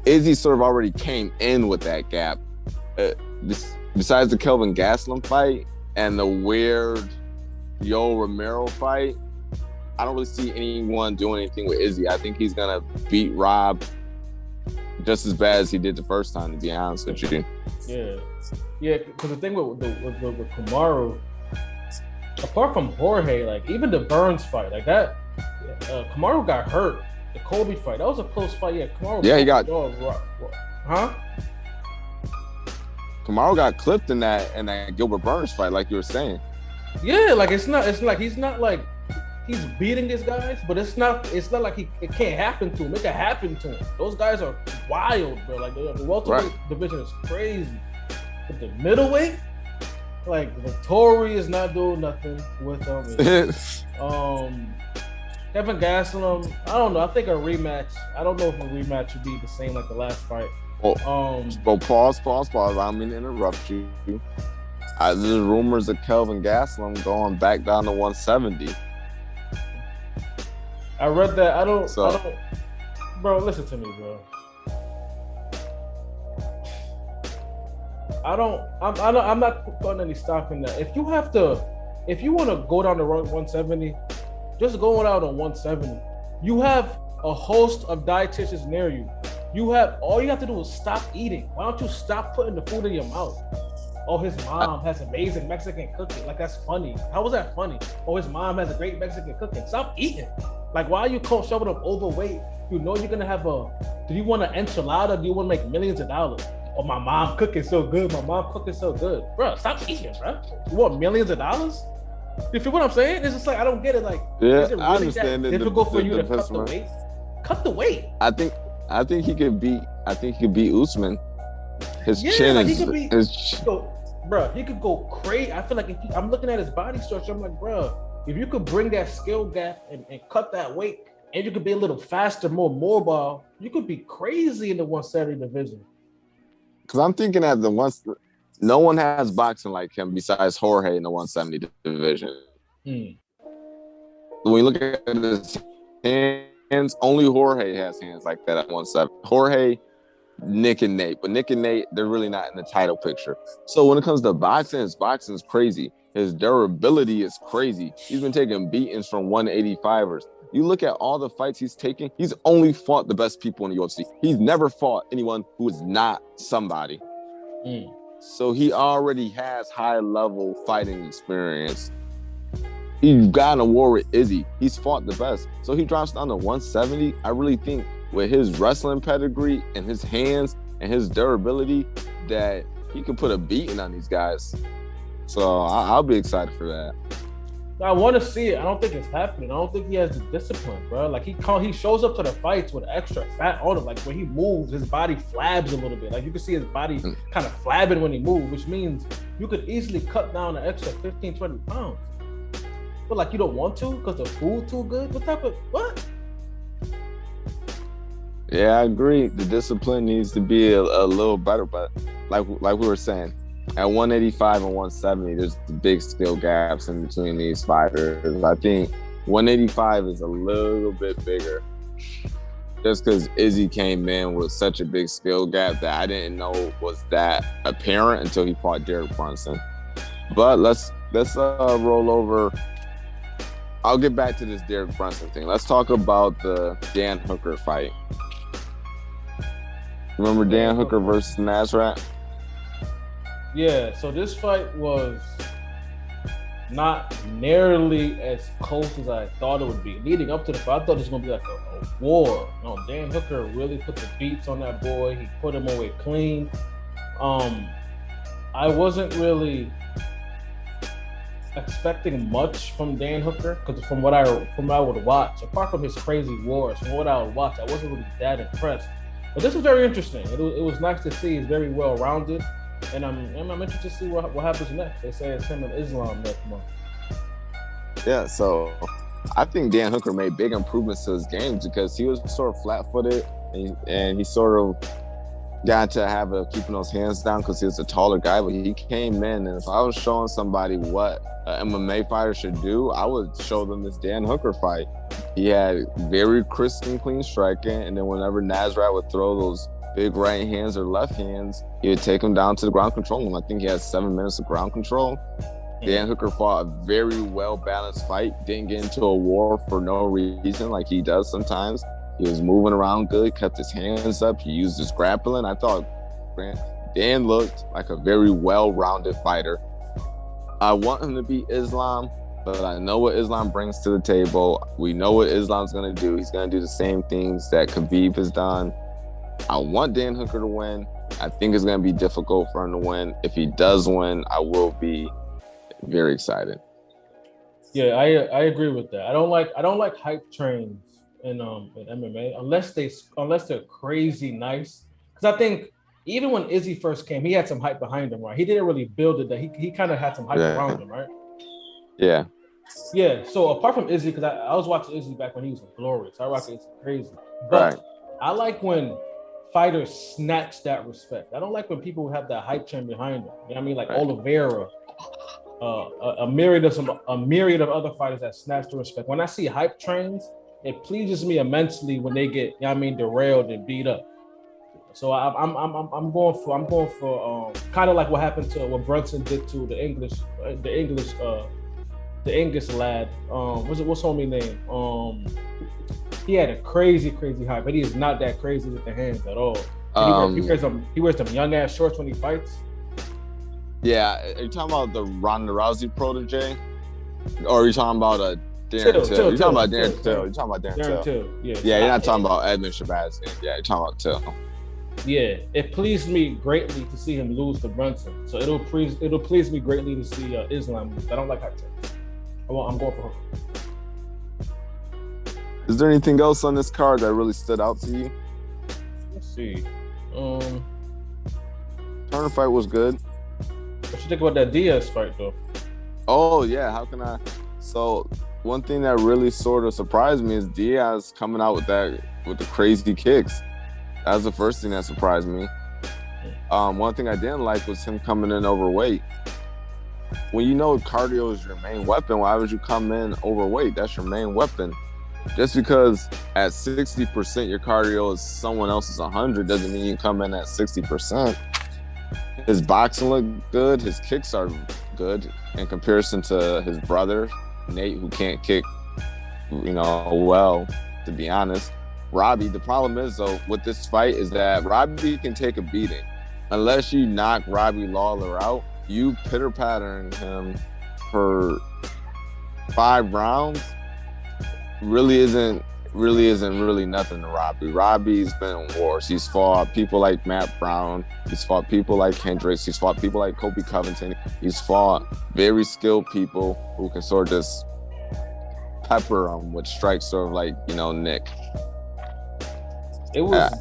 Izzy sort of already came in with that gap. Besides the Kelvin Gastelum fight and the weird Yoel Romero fight, I don't really see anyone doing anything with Izzy. I think he's gonna beat Rob just as bad as he did the first time, to be honest with you. Yeah. Because the thing with Kamaru, apart from Jorge, like even the Burns fight, like that, Kamaru got hurt. The Kobe fight, that was a close fight. Yeah, Kamaru. Yeah, he got. Huh? Kamaru got clipped in that Gilbert Burns fight, like you were saying. Yeah, like it's like he's not like he's beating these guys, but it's not like it can't happen to him. It can happen to him. Those guys are wild, bro. Like the welterweight division is crazy. But the middleweight, like Vittori is not doing nothing with them. Kevin Gastelum, I don't know. I think a rematch. I don't know if a rematch would be the same like the last fight. Well, pause. I don't mean to interrupt you. There's rumors of Kelvin Gastelum going back down to 170. I read that. I don't. Bro, listen to me, bro. I'm not putting any stock in that. If you want to go down the road 170, just going out on 170. You have a host of dietitians near you. All you have to do is stop eating. Why don't you stop putting the food in your mouth? Oh, his mom has amazing Mexican cooking. Like, that's funny. How was that funny? Oh, his mom has a great Mexican cooking. Stop eating. Like, why are you shoving up overweight? You know you're gonna have do you want an enchilada? Do you want to make millions of dollars? Oh, my mom cooking so good. Bro, stop eating, bro. You want millions of dollars? You feel what I'm saying? It's just like, I don't get it. Like, yeah, is it really I understand that difficult for you to cut the weight? Cut the weight. I think he could beat Usman. His chin like is he could go crazy. I feel like I'm looking at his body structure, I'm like, bro, if you could bring that skill gap and cut that weight, and you could be a little faster, more mobile, you could be crazy in the 170 division. Because I'm thinking at no one has boxing like him besides Jorge in the 170 division. When you look at his hands, only Jorge has hands like that at 170. Jorge, Nick and Nate, but Nick and Nate, they're really not in the title picture. So when it comes to boxing, his boxing is crazy. His durability is crazy. He's been taking beatings from 185ers. You look at all the fights he's taken, he's only fought the best people in the UFC. He's never fought anyone who is not somebody. So he already has high-level fighting experience. He got in a war with Izzy. He's fought the best. So he drops down to 170. I really think with his wrestling pedigree and his hands and his durability that he can put a beating on these guys. So I'll be excited for that. I want to see it. I don't think it's happening. I don't think he has the discipline, bro. Like, he shows up to the fights with extra fat on him. Like, when he moves, his body flabs a little bit. Like, you can see his body kind of flabbing when he moves, which means you could easily cut down an extra 15, 20 pounds. But, like, you don't want to because the food too good? What? Yeah, I agree. The discipline needs to be a little better, but like we were saying, at 185 and 170, there's big skill gaps in between these fighters. I think 185 is a little bit bigger, just because Izzy came in with such a big skill gap that I didn't know was that apparent until he fought Derek Brunson. But let's roll over. I'll get back to this Derek Brunson thing. Let's talk about the Dan Hooker fight. Remember Dan Hooker versus Nasrat? Yeah, so this fight was not nearly as close as I thought it would be. Leading up to the fight, I thought it was going to be like a war. Dan Hooker really put the beats on that boy. He put him away clean. I wasn't really expecting much from Dan Hooker because from what I would watch, apart from his crazy wars, from what I would watch, I wasn't really that impressed. But this was very interesting. It was nice to see. He's very well rounded. And I'm interested to see what happens next. They say it's him and Islam next month. Yeah, so I think Dan Hooker made big improvements to his games because he was sort of flat-footed and he sort of got to have keeping those hands down because he was a taller guy. But he came in, and if I was showing somebody what an MMA fighter should do, I would show them this Dan Hooker fight. He had very crisp and clean striking, and then whenever Nasrat would throw those big right hands or left hands, he would take him down to the ground control. And I think he had 7 minutes of ground control. Dan Hooker fought a very well-balanced fight, didn't get into a war for no reason like he does sometimes. He was moving around good, kept his hands up, he used his grappling. I thought Dan looked like a very well-rounded fighter. I want him to beat Islam, but I know what Islam brings to the table. We know what Islam's going to do. He's going to do the same things that Khabib has done. I want Dan Hooker to win. I think it's going to be difficult for him to win. If he does win, I will be very excited. Yeah, I agree with that. I don't like hype trains in MMA unless they're crazy nice. Because I think even when Izzy first came, he had some hype behind him, right? He didn't really build it. That he kind of had some hype around him, right? Yeah. Yeah. So apart from Izzy, because I was watching Izzy back when he was glorious. I rock Izzy crazy. But Right. I like when fighters snatch that respect. I don't like when people have that hype train behind them. You know what I mean? Like Oliveira, a myriad of other fighters that snatch the respect. When I see hype trains, it pleases me immensely when they get, you know what I mean, derailed and beat up. So I'm going for kind of like what happened to what Brunson did to the English lad. What's homie name? He had a crazy hype, but he is not that crazy with the hands at all. He wears some young ass shorts when he fights. Yeah, are you talking about the Ronda Rousey protege, or are you talking about Darren Till? You're talking about Darren Till. You're talking about Darren Till. Yeah, you're not talking about Edmund Shabazz. Yeah, you're talking about Till. Yeah, it pleased me greatly to see him lose to Brunson. So it'll please me greatly to see Islam lose. I don't like hype trains. I'm going for him. Is there anything else on this card that really stood out to you? Let's see. Turner fight was good. What you think about that Diaz fight, though? Oh, yeah. How can I? So, one thing that really sort of surprised me is Diaz coming out with the crazy kicks. That was the first thing that surprised me. One thing I didn't like was him coming in overweight. When you know cardio is your main weapon, why would you come in overweight? That's your main weapon. Just because at 60% your cardio is someone else's 100 doesn't mean you come in at 60%. His boxing looked good. His kicks are good in comparison to his brother, Nate, who can't kick, well, to be honest. Robbie, the problem is, though, with this fight is that Robbie can take a beating. Unless you knock Robbie Lawler out, you pitter-pattering him for 5 rounds really isn't nothing to Robbie. Robbie's been in wars. He's fought people like Matt Brown. He's fought people like Hendricks. He's fought people like Kobe Covington. He's fought very skilled people who can sort of just pepper him with strikes, sort of like, Nick. Go ahead,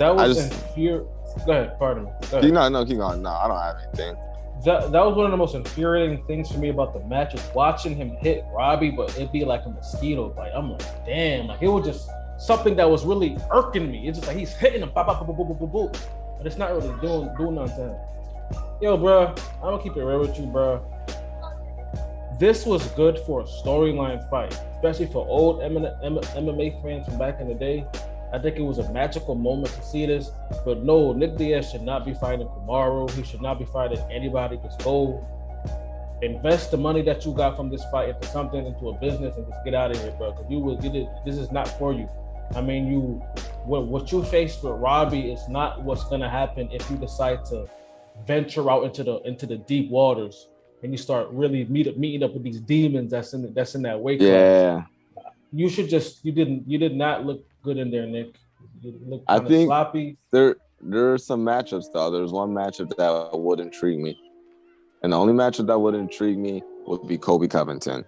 pardon me. Go ahead. No, keep going. No, I don't have anything. That was one of the most infuriating things for me about the match, is watching him hit Robbie, but it'd be like a mosquito bite. I'm like, damn, like it was just something that was really irking me. It's just like he's hitting him, bop, bop, bop, bop, bop, bop, bop, but it's not really doing nothing to him. Yo, bro, I'm gonna keep it real with you, bro. This was good for a storyline fight, especially for old MMA fans from back in the day. I think it was a magical moment to see this, but no, Nick Diaz should not be fighting Kamaru. He should not be fighting anybody. Just go invest the money that you got from this fight into something, into a business, and just get out of here, bro. Because you will get it. This is not for you. I mean, what you faced with Robbie is not what's gonna happen if you decide to venture out into the deep waters and you start really meeting up with these demons that's in that weight class. Yeah. You did not look good in there, Nick. You look I think sloppy. There are some matchups though. There's one matchup that would intrigue me, and the only matchup that would intrigue me would be Kobe Covington.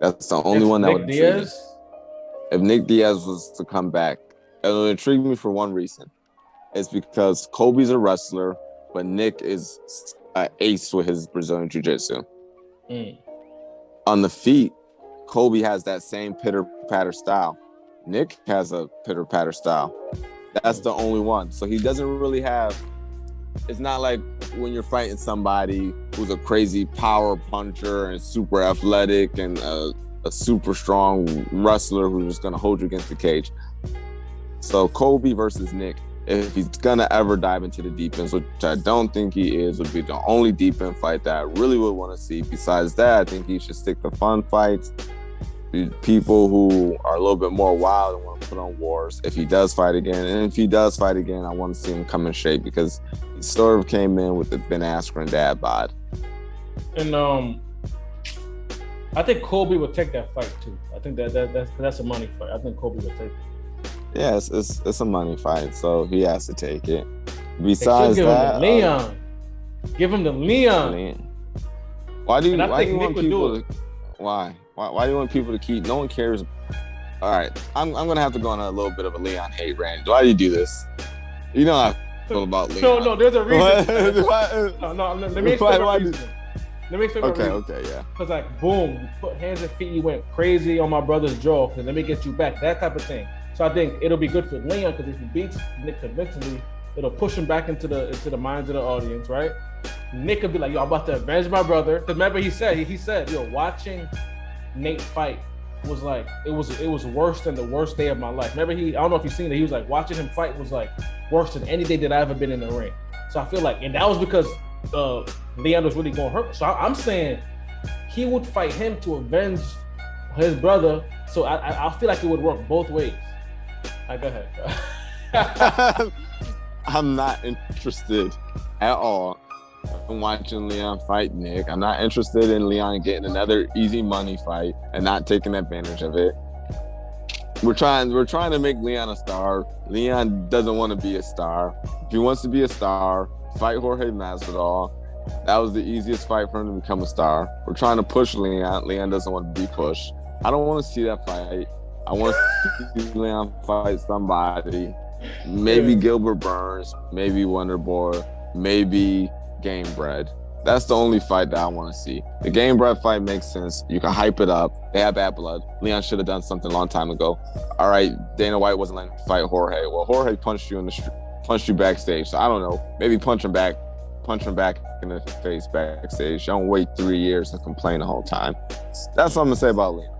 That's the only one that would intrigue me. If Nick Diaz was to come back, it would intrigue me for one reason. It's because Kobe's a wrestler, but Nick is an ace with his Brazilian Jiu-Jitsu. On the feet, Kobe has that same pitter-patter style. Nick has a pitter-patter style. That's the only one. So he doesn't really have... It's not like when you're fighting somebody who's a crazy power puncher and super athletic and a super strong wrestler who's just going to hold you against the cage. So Kobe versus Nick, if he's going to ever dive into the deep ends, which I don't think he is, would be the only deep end fight that I really would want to see. Besides that, I think he should stick to fun fights. People who are a little bit more wild and want to put on wars if he does fight again. And if he does fight again, I want to see him come in shape because he sort of came in with the Ben Askren dad bod. And I think Kobe would take that fight too. I think that's a money fight. I think Kobe would take it. Yeah, it's a money fight, so he has to take it. Besides that, give him the Leon. Why do you want people? Why do you want people to keep? No one cares. All right, I'm gonna have to go on a little bit of a Leon hate rant. Why do you do this? You know how I feel about Leon. No, there's a reason. No, let me explain the reason. Let me explain my reason. Okay, yeah. Because, like, boom, you put hands and feet, you went crazy on my brother's jaw, and let me get you back, that type of thing. So I think it'll be good for Leon, because if he beats Nick convincingly, it'll push him back into the minds of the audience, right? Nick could be like, yo, I'm about to avenge my brother. Because remember, he said, yo, watching Nate fight was like, it was worse than the worst day of my life. Remember, I don't know if you've seen it, he was like, watching him fight was like worse than any day that I've ever been in the ring. So I feel like, and that was because Leon was really going to hurt. So I'm saying he would fight him to avenge his brother. So I feel like it would work both ways. Go ahead. I'm not interested at all in watching Leon fight Nick. I'm not interested in Leon getting another easy money fight and not taking advantage of it. We're trying to make Leon a star. Leon doesn't want to be a star. If he wants to be a star, fight Jorge Masvidal. That was the easiest fight for him to become a star. We're trying to push Leon. Leon doesn't want to be pushed. I don't want to see that fight. I want to see Leon fight somebody. Maybe Gilbert Burns, maybe Wonder Boy, maybe Game Bread. That's the only fight that I want to see. The Game Bread fight makes sense. You can hype it up. They have bad blood. Leon should have done something a long time ago. All right, Dana White wasn't letting him fight Jorge. Well, Jorge punched you backstage. So I don't know. Maybe punch him back in the face backstage. Don't wait 3 years to complain the whole time. That's what I'm gonna say about Leon.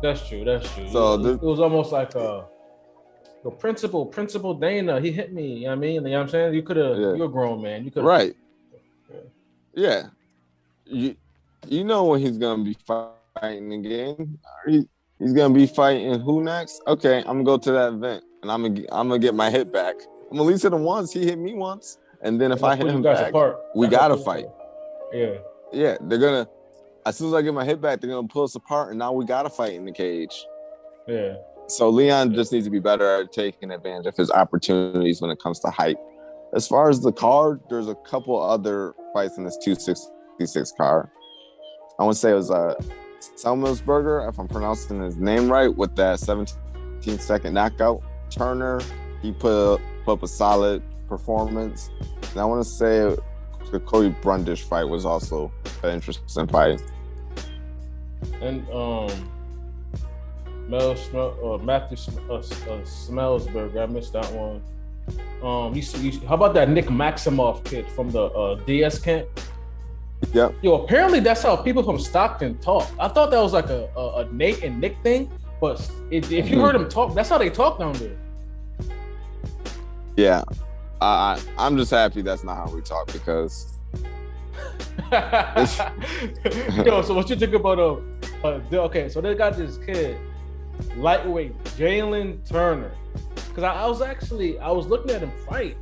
That's true. So it was almost like the principal Dana. He hit me. You know what I mean? You know what I'm saying? You could have. Yeah. You're a grown man. You could. Right. Yeah. You know when he's gonna be fighting again. He's gonna be fighting who next? Okay, I'm gonna go to that event and I'm gonna get my hit back. I'm gonna at least hit him once. He hit me once, and then if I hit him back, we gotta fight. Yeah. Yeah. They're gonna. As soon as I get my hit back, they're gonna pull us apart, and now we gotta fight in the cage. Yeah. So Leon just needs to be better at taking advantage of his opportunities when it comes to hype. As far as the card, there's a couple other fights in this 266 card. I want to say it was Selmelsberger, if I'm pronouncing his name right, with that 17-second knockout. Turner, he put up a solid performance. And I want to say the Cody Brundish fight was also an interesting fight. And Matthew Smellsberg, I missed that one. How about that Nick Maximoff kid from the DS camp? Yep. Yo, apparently that's how people from Stockton talk. I thought that was like a Nate and Nick thing, but if you heard them talk, that's how they talk down there. Yeah. I'm just happy that's not how we talk because. Yo, so what you think about okay, so they got this kid, lightweight Jalen Turner, because I was looking at him fight,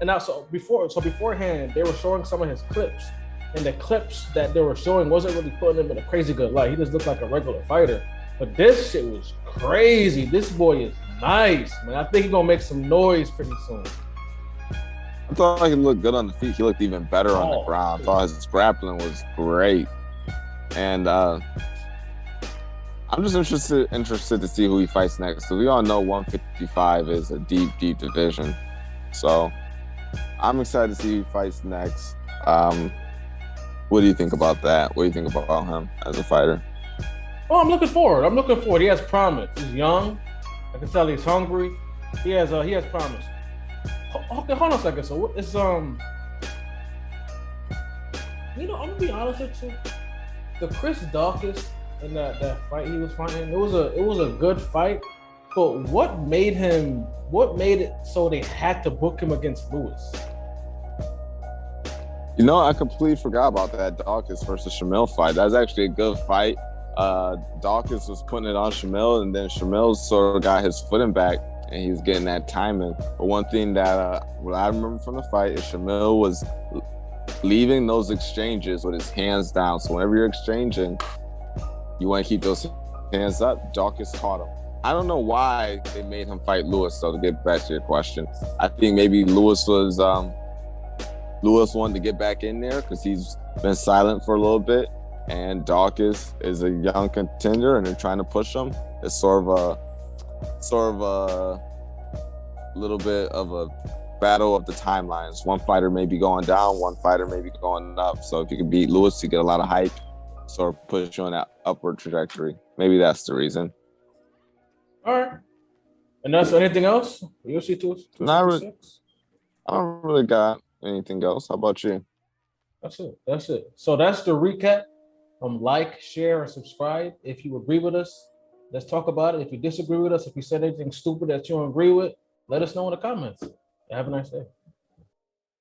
and beforehand they were showing some of his clips, and the clips that they were showing wasn't really putting him in a crazy good light. He just looked like a regular fighter, but this shit was crazy. This boy is nice, man. I think he's gonna make some noise pretty soon. I thought he looked good on the feet. He looked even better on the ground. I thought his grappling was great. And I'm just interested to see who he fights next. So we all know 155 is a deep division. So I'm excited to see who he fights next. What do you think about that? What do you think about him as a fighter? Oh, I'm looking forward. He has promise. He's young. I can tell he's hungry. He has promise. Okay, hold on a second. So it's I'm gonna be honest with you. The Chris Dawkins in that fight he was fighting, it was a good fight. But what made it so they had to book him against Lewis? I completely forgot about that Dawkins versus Shamil fight. That was actually a good fight. Dawkins was putting it on Shamil, and then Shamil sort of got his footing back. And he was getting that timing. But one thing that what I remember from the fight is Shamil was leaving those exchanges with his hands down. So whenever you're exchanging, you want to keep those hands up. Dawkins caught him. I don't know why they made him fight Lewis. So to get back to your question, I think maybe Lewis wanted to get back in there because he's been silent for a little bit. And Dawkins is a young contender, and they're trying to push him. It's sort of a little bit of a battle of the timelines. One fighter may be going down, one fighter may be going up. So if you can beat Lewis, you get a lot of hype, sort of push you on that upward trajectory. Maybe that's the reason. All right. And that's anything else? UFC 266? I don't really got anything else. How about you? That's it. So that's the recap. Like, share, and subscribe. If you agree with us, let's talk about it. If you disagree with us, if you said anything stupid that you don't agree with, let us know in the comments. Have a nice day.